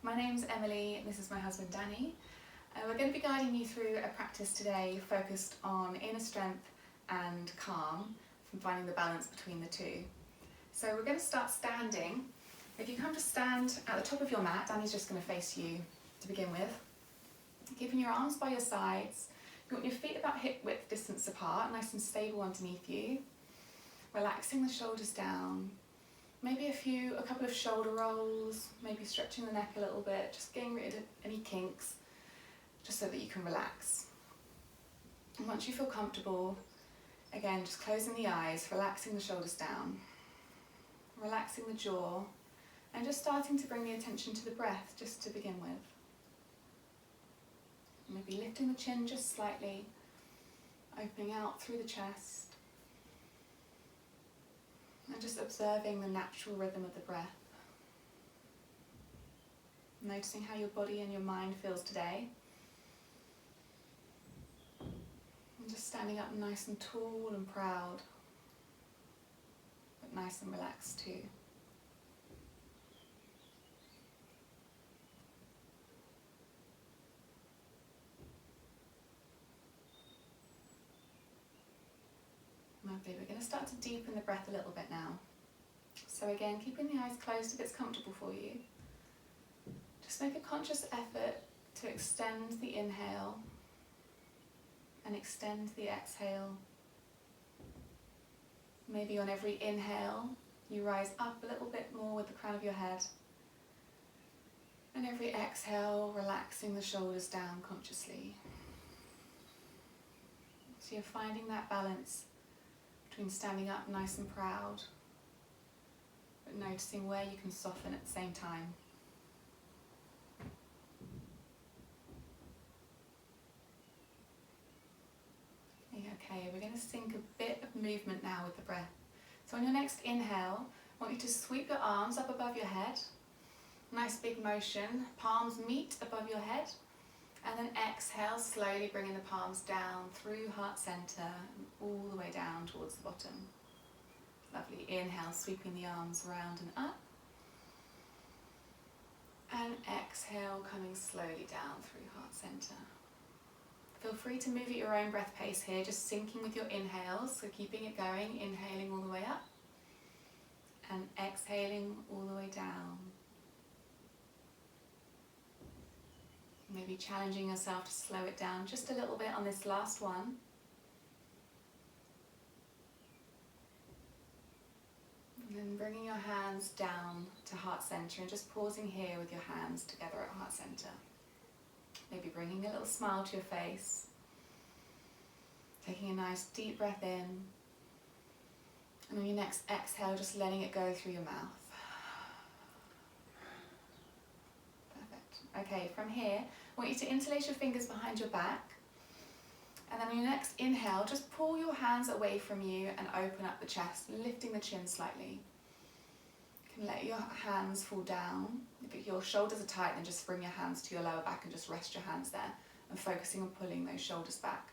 My name's Emily and this is my husband Danny. We're going to be guiding you through a practice today focused on inner strength and calm, and finding the balance between the two. So we're going to start standing. If you come to stand at the top of your mat, Danny's just going to face you to begin with. Keeping your arms by your sides. You want your feet about hip width distance apart, nice and stable underneath you. Relaxing the shoulders down. Maybe a couple of shoulder rolls, maybe stretching the neck a little bit, just getting rid of any kinks, just so that you can relax. And once you feel comfortable, again, just closing the eyes, relaxing the shoulders down, relaxing the jaw, and just starting to bring the attention to the breath, just to begin with. Maybe lifting the chin just slightly, opening out through the chest, and just observing the natural rhythm of the breath. Noticing how your body and your mind feels today. And just standing up nice and tall and proud, but nice and relaxed too. Lovely. We're going to start to deepen the breath a little bit now. So again, keeping the eyes closed if it's comfortable for you. Just make a conscious effort to extend the inhale and extend the exhale. Maybe on every inhale, you rise up a little bit more with the crown of your head. And every exhale, relaxing the shoulders down consciously. So you're finding that balance between standing up nice and proud, but noticing where you can soften at the same time. Okay, we're going to sync a bit of movement now with the breath. So on your next inhale, I want you to sweep your arms up above your head. Nice big motion, palms meet above your head. And then exhale, slowly bringing the palms down through heart center and all the way down towards the bottom. Lovely. Inhale, sweeping the arms round and up. And exhale, coming slowly down through heart center. Feel free to move at your own breath pace here, just syncing with your inhales, so keeping it going, inhaling all the way up and exhaling all the way down. Maybe challenging yourself to slow it down just a little bit on this last one. And then bringing your hands down to heart center and just pausing here with your hands together at heart center. Maybe bringing a little smile to your face. Taking a nice deep breath in. And on your next exhale, just letting it go through your mouth. Okay, from here, I want you to interlace your fingers behind your back. And then on your next inhale, just pull your hands away from you and open up the chest, lifting the chin slightly. You can let your hands fall down. If your shoulders are tight, then just bring your hands to your lower back and just rest your hands there and focusing on pulling those shoulders back.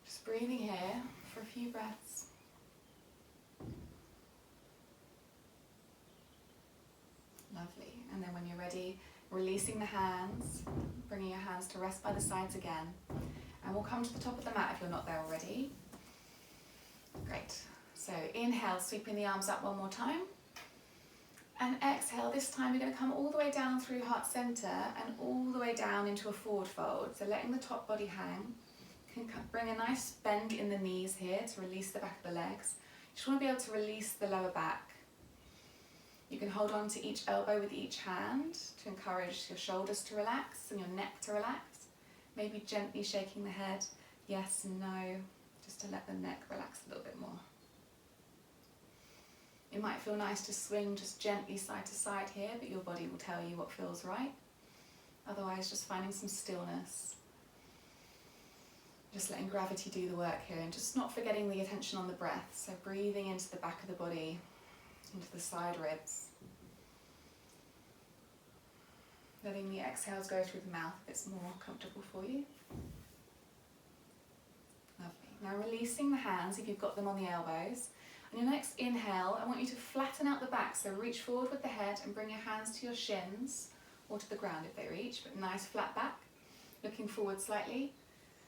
Just breathing here for a few breaths. Lovely. And then when you're ready, releasing the hands, bringing your hands to rest by the sides again. And we'll come to the top of the mat if you're not there already. Great. So inhale, sweeping the arms up one more time. And exhale, this time we're going to come all the way down through heart center and all the way down into a forward fold. So letting the top body hang. You can bring a nice bend in the knees here to release the back of the legs. You just want to be able to release the lower back. You can hold on to each elbow with each hand to encourage your shoulders to relax and your neck to relax. Maybe gently shaking the head, yes and no, just to let the neck relax a little bit more. It might feel nice to swing just gently side to side here, but your body will tell you what feels right. Otherwise, just finding some stillness. Just letting gravity do the work here and just not forgetting the attention on the breath. So breathing into the back of the body, into the side ribs. Letting the exhales go through the mouth if it's more comfortable for you. Lovely. Now releasing the hands if you've got them on the elbows. On your next inhale, I want you to flatten out the back, so reach forward with the head and bring your hands to your shins, or to the ground if they reach, but nice flat back, looking forward slightly.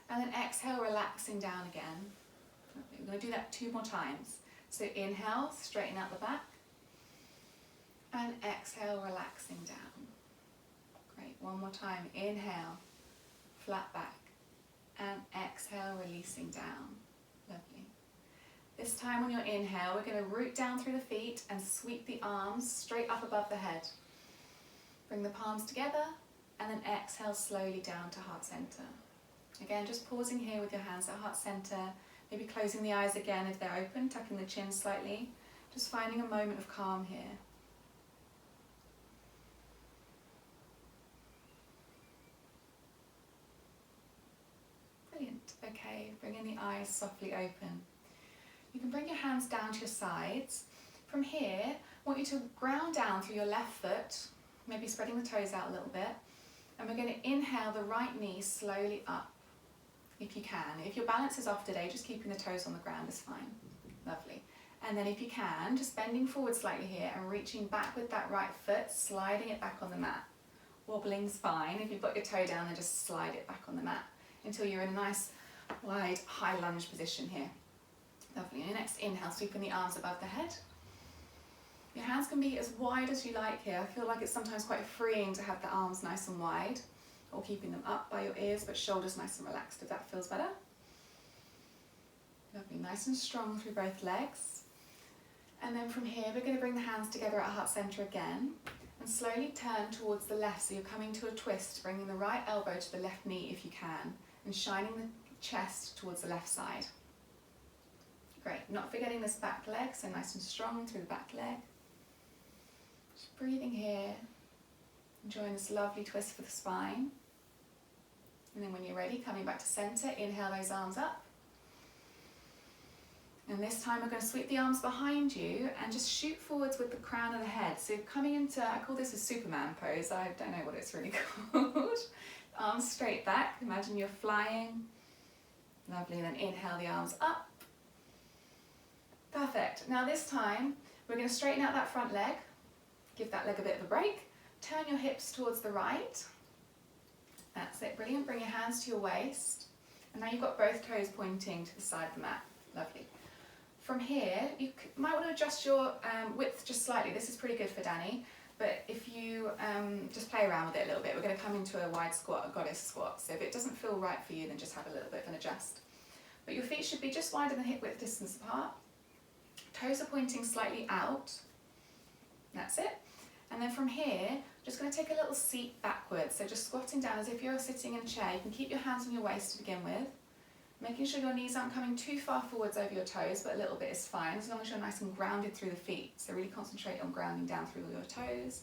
And then exhale, relaxing down again. Okay, we're going to do that 2 more times. So inhale, straighten out the back, and exhale, relaxing down. Great, 1 more time. Inhale, flat back, and exhale, releasing down. Lovely. This time on your inhale, we're going to root down through the feet and sweep the arms straight up above the head. Bring the palms together, and then exhale slowly down to heart center. Again, just pausing here with your hands at heart center, maybe closing the eyes again if they're open, tucking the chin slightly, just finding a moment of calm here. Brilliant. Okay, bringing the eyes softly open. You can bring your hands down to your sides. From here, I want you to ground down through your left foot, maybe spreading the toes out a little bit, and we're going to inhale the right knee slowly up, if you can. If your balance is off today, just keeping the toes on the ground is fine. Lovely. And then if you can, just bending forward slightly here and reaching back with that right foot, sliding it back on the mat. Wobbling's fine. If you've got your toe down, then just slide it back on the mat until you're in a nice, wide, high lunge position here. Lovely. And your next inhale, sweeping the arms above the head. Your hands can be as wide as you like here. I feel like it's sometimes quite freeing to have the arms nice and wide, or keeping them up by your ears, but shoulders nice and relaxed if that feels better. Lovely, nice and strong through both legs. And then from here, we're going to bring the hands together at heart center again, and slowly turn towards the left, so you're coming to a twist, bringing the right elbow to the left knee if you can, and shining the chest towards the left side. Great, not forgetting this back leg, so nice and strong through the back leg. Just breathing here, enjoying this lovely twist for the spine. And then when you're ready, coming back to center, inhale those arms up. And this time we're going to sweep the arms behind you and just shoot forwards with the crown of the head. So coming into, I call this a Superman pose, I don't know what it's really called. Arms straight back, imagine you're flying. Lovely, and then inhale the arms up. Perfect. Now this time, we're going to straighten out that front leg. Give that leg a bit of a break. Turn your hips towards the right. That's it, brilliant. Bring your hands to your waist. And now you've got both toes pointing to the side of the mat. Lovely. From here, you might want to adjust your width just slightly. This is pretty good for Danny. But if you just play around with it a little bit, we're going to come into a wide squat, a goddess squat. So if it doesn't feel right for you, then just have a little bit of an adjust. But your feet should be just wider than hip width distance apart. Toes are pointing slightly out. That's it. And then from here, just going to take a little seat backwards. So just squatting down as if you're sitting in a chair. You can keep your hands on your waist to begin with. Making sure your knees aren't coming too far forwards over your toes, but a little bit is fine, as long as you're nice and grounded through the feet. So really concentrate on grounding down through your toes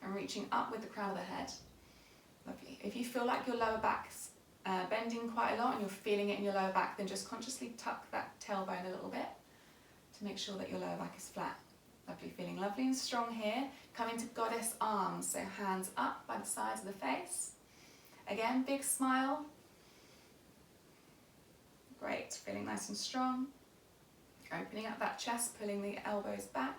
and reaching up with the crown of the head. Lovely. If you feel like your lower back's bending quite a lot and you're feeling it in your lower back, then just consciously tuck that tailbone a little bit to make sure that your lower back is flat. Lovely, feeling lovely and strong here. Come into goddess arms, so hands up by the sides of the face. Again, big smile. Great, feeling nice and strong. Opening up that chest, pulling the elbows back.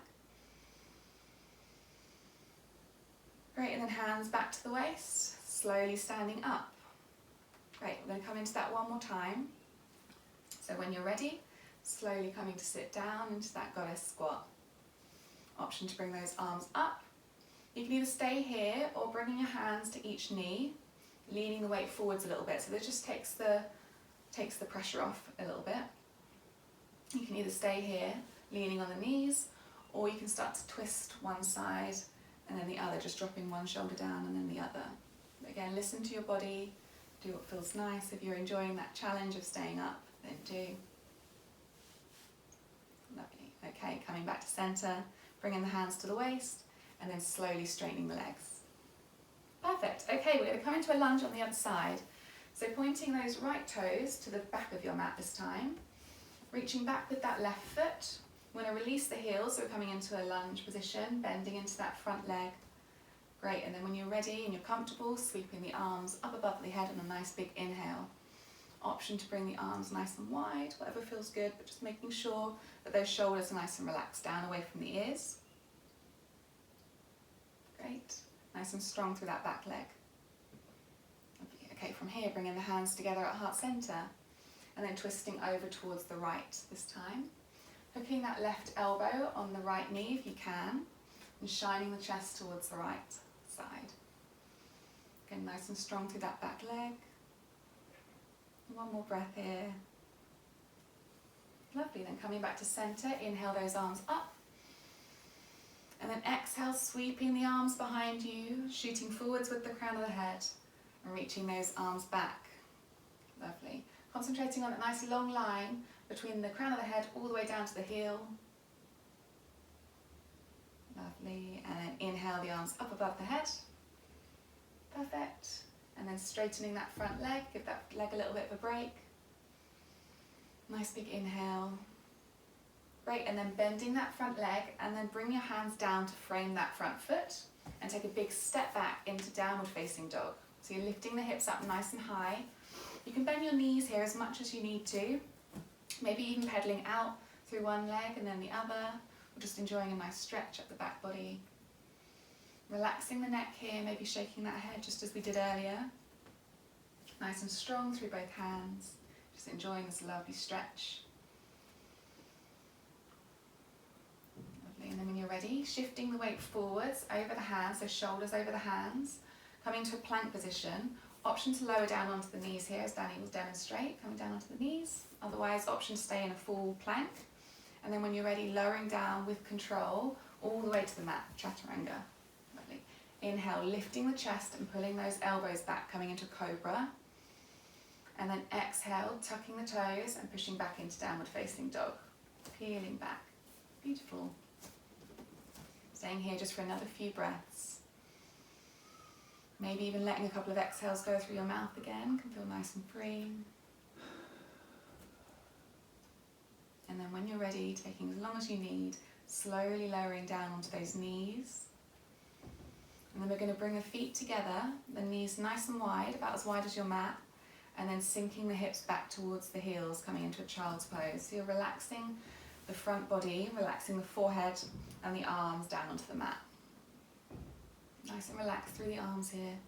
Great, and then hands back to the waist, slowly standing up. Great, we're going to come into that one more time. So when you're ready, slowly coming to sit down into that goddess squat. Option to bring those arms up. You can either stay here or bringing your hands to each knee, leaning the weight forwards a little bit. So this just takes the pressure off a little bit. You can either stay here, leaning on the knees, or you can start to twist one side and then the other, just dropping one shoulder down and then the other. Again, listen to your body, do what feels nice. If you're enjoying that challenge of staying up, then do. Lovely. Okay, coming back to center, bringing the hands to the waist, and then slowly straightening the legs. Perfect. Okay, we're going to come into a lunge on the other side. So pointing those right toes to the back of your mat this time, reaching back with that left foot. We're going to release the heels, so we're coming into a lunge position, bending into that front leg. Great, and then when you're ready and you're comfortable, sweeping the arms up above the head on a nice big inhale. Option to bring the arms nice and wide, whatever feels good, but just making sure that those shoulders are nice and relaxed down away from the ears. Great. Nice and strong through that back leg. Okay, from here, bringing the hands together at heart center and then twisting over towards the right this time. Hooking that left elbow on the right knee if you can and shining the chest towards the right side. Again, nice and strong through that back leg. One more breath here. Lovely, then coming back to center, inhale those arms up. And then exhale, sweeping the arms behind you, shooting forwards with the crown of the head and reaching those arms back. Lovely. Concentrating on that nice long line between the crown of the head all the way down to the heel. Lovely, and then inhale the arms up above the head. Perfect. And then straightening that front leg, give that leg a little bit of a break. Nice big inhale. Great, and then bending that front leg and then bring your hands down to frame that front foot and take a big step back into downward facing dog. So you're lifting the hips up nice and high. You can bend your knees here as much as you need to. Maybe even pedaling out through one leg and then the other, or just enjoying a nice stretch up the back body. Relaxing the neck here, maybe shaking that head just as we did earlier. Nice and strong through both hands. Just enjoying this lovely stretch. Lovely, and then when you're ready, shifting the weight forwards over the hands, so shoulders over the hands. Coming to a plank position. Option to lower down onto the knees here as Danny will demonstrate, coming down onto the knees. Otherwise, option to stay in a full plank. And then when you're ready, lowering down with control all the way to the mat, Chaturanga. Lovely. Inhale, lifting the chest and pulling those elbows back, coming into Cobra. And then exhale, tucking the toes and pushing back into downward facing dog. Peeling back. Beautiful. Staying here just for another few breaths. Maybe even letting a couple of exhales go through your mouth again, can feel nice and free. And then when you're ready, taking as long as you need, slowly lowering down onto those knees. And then we're going to bring the feet together, the knees nice and wide, about as wide as your mat, and then sinking the hips back towards the heels, coming into a child's pose. So you're relaxing the front body, relaxing the forehead and the arms down onto the mat. Nice and relaxed through the arms here.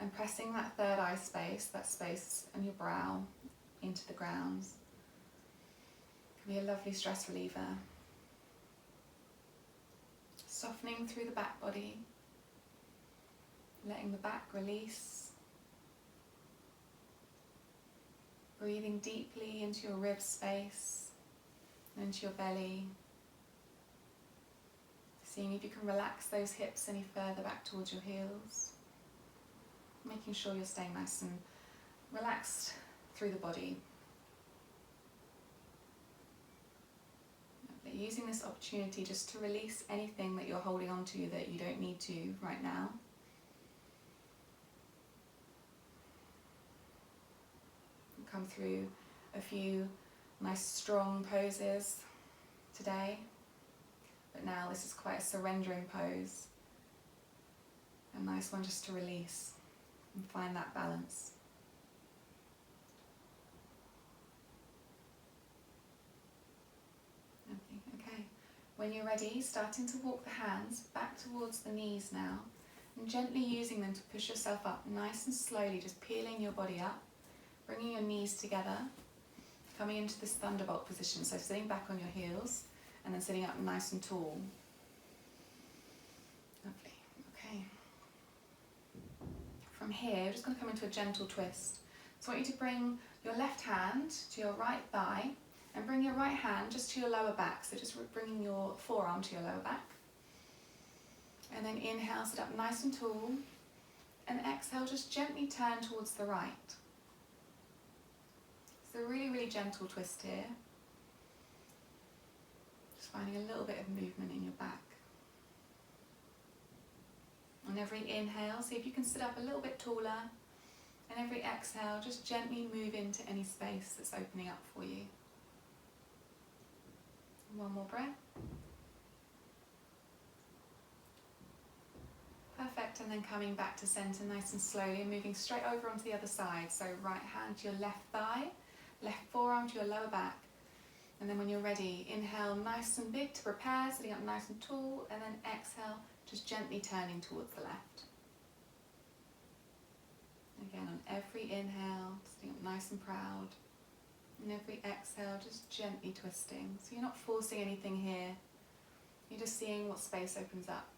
And pressing that third eye space, that space on your brow, into the ground. Can be a lovely stress reliever. Softening through the back body. Letting the back release. Breathing deeply into your rib space, and into your belly. Seeing if you can relax those hips any further back towards your heels. Making sure you're staying nice and relaxed through the body. Using this opportunity just to release anything that you're holding on to that you don't need to right now. Come through a few nice strong poses today. But now this is quite a surrendering pose. A nice one just to release and find that balance. Okay, when you're ready, starting to walk the hands back towards the knees now, and gently using them to push yourself up nice and slowly, just peeling your body up, bringing your knees together, coming into this thunderbolt position, so sitting back on your heels, and then sitting up nice and tall. Lovely, okay. From here, we're just going to come into a gentle twist. So I want you to bring your left hand to your right thigh, and bring your right hand just to your lower back, so just bringing your forearm to your lower back. And then inhale, sit up nice and tall, and exhale, just gently turn towards the right. So a really, really gentle twist here. Just finding a little bit of movement in your back. On every inhale, see if you can sit up a little bit taller. And every exhale, just gently move into any space that's opening up for you. One more breath. Perfect. left, and then coming back to centre nice and slowly, and moving straight over onto the other side. So right hand to your left thigh, left forearm to your lower back. And then when you're ready, inhale nice and big to prepare, sitting up nice and tall, and then exhale, just gently turning towards the left. Again, on every inhale, sitting up nice and proud. And every exhale, just gently twisting. So you're not forcing anything here. You're just seeing what space opens up.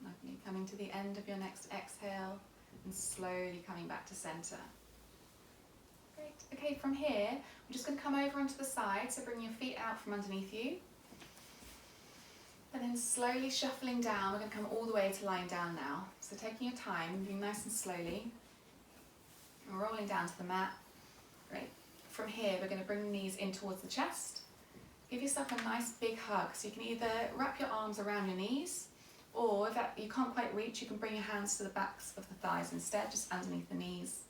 Lovely. Coming to the end of your next exhale and slowly coming back to centre. Great. Okay, from here, we're just going to come over onto the side. So bring your feet out from underneath you. And then slowly shuffling down, we're going to come all the way to lying down now. So taking your time, moving nice and slowly. And rolling down to the mat. Great. From here, we're going to bring the knees in towards the chest. Give yourself a nice big hug. So you can either wrap your arms around your knees, or if you can't quite reach, you can bring your hands to the backs of the thighs instead, just underneath the knees.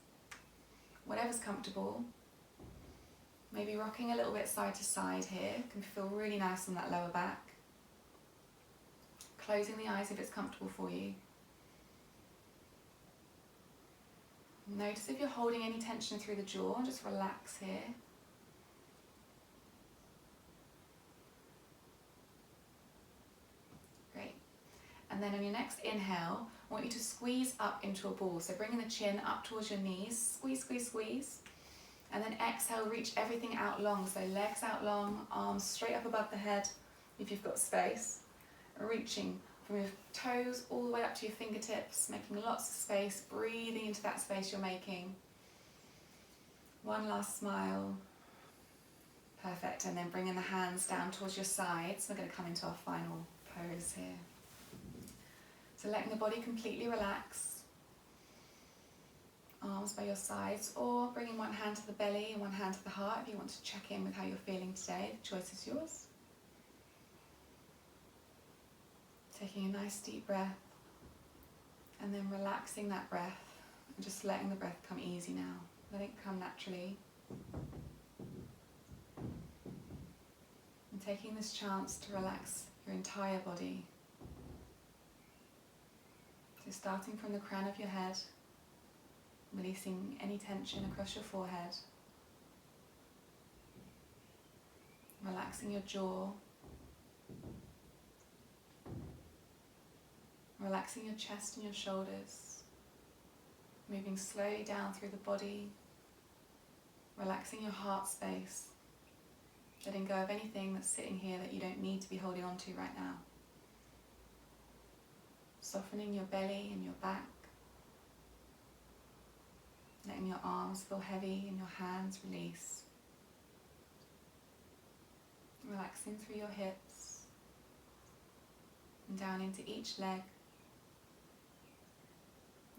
Whatever's comfortable. Maybe rocking a little bit side to side here. Can feel really nice on that lower back. Closing the eyes if it's comfortable for you. Notice if you're holding any tension through the jaw, just relax here. Great. And then on your next inhale, I want you to squeeze up into a ball. So bringing the chin up towards your knees, squeeze, squeeze, squeeze. And then exhale, reach everything out long. So legs out long, arms straight up above the head if you've got space. Reaching from your toes all the way up to your fingertips, making lots of space, breathing into that space you're making. One last smile. Perfect. And then bringing the hands down towards your sides. We're going to come into our final pose here. So letting the body completely relax. Arms by your sides, or bringing one hand to the belly and one hand to the heart if you want to check in with how you're feeling today. The choice is yours. Taking a nice deep breath, and then relaxing that breath, and just letting the breath come easy now. Let it come naturally. And taking this chance to relax your entire body. So starting from the crown of your head, releasing any tension across your forehead. Relaxing your jaw. Relaxing your chest and your shoulders, moving slowly down through the body, relaxing your heart space, letting go of anything that's sitting here that you don't need to be holding on to right now. Softening your belly and your back, letting your arms feel heavy and your hands release. Relaxing through your hips and down into each leg.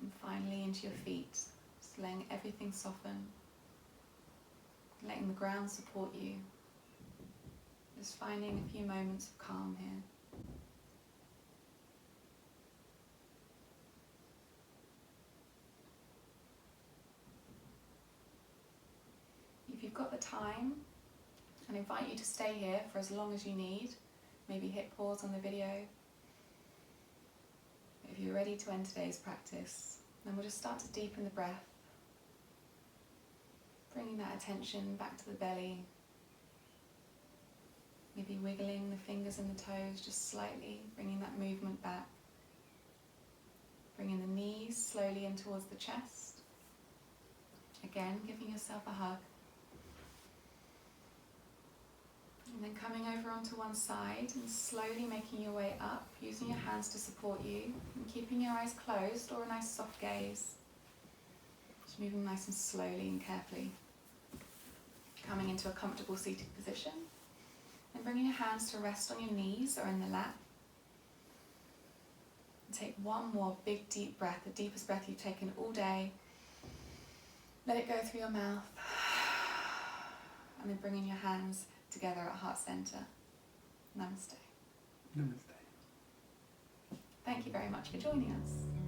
And finally into your feet, just letting everything soften, letting the ground support you, just finding a few moments of calm here. If you've got the time, I invite you to stay here for as long as you need, maybe hit pause on the video. If you're ready to end today's practice, then we'll just start to deepen the breath, bringing that attention back to the belly, maybe wiggling the fingers and the toes just slightly, bringing that movement back, bringing the knees slowly in towards the chest, again giving yourself a hug, and then coming over onto one side and slowly making your way up, using your hands to support you and keeping your eyes closed or a nice soft gaze. Just moving nice and slowly and carefully. Coming into a comfortable seated position and bringing your hands to rest on your knees or in the lap. And take one more big deep breath, the deepest breath you've taken all day. Let it go through your mouth. And then bringing your hands together at heart center. Namaste. Namaste. Thank you very much for joining us.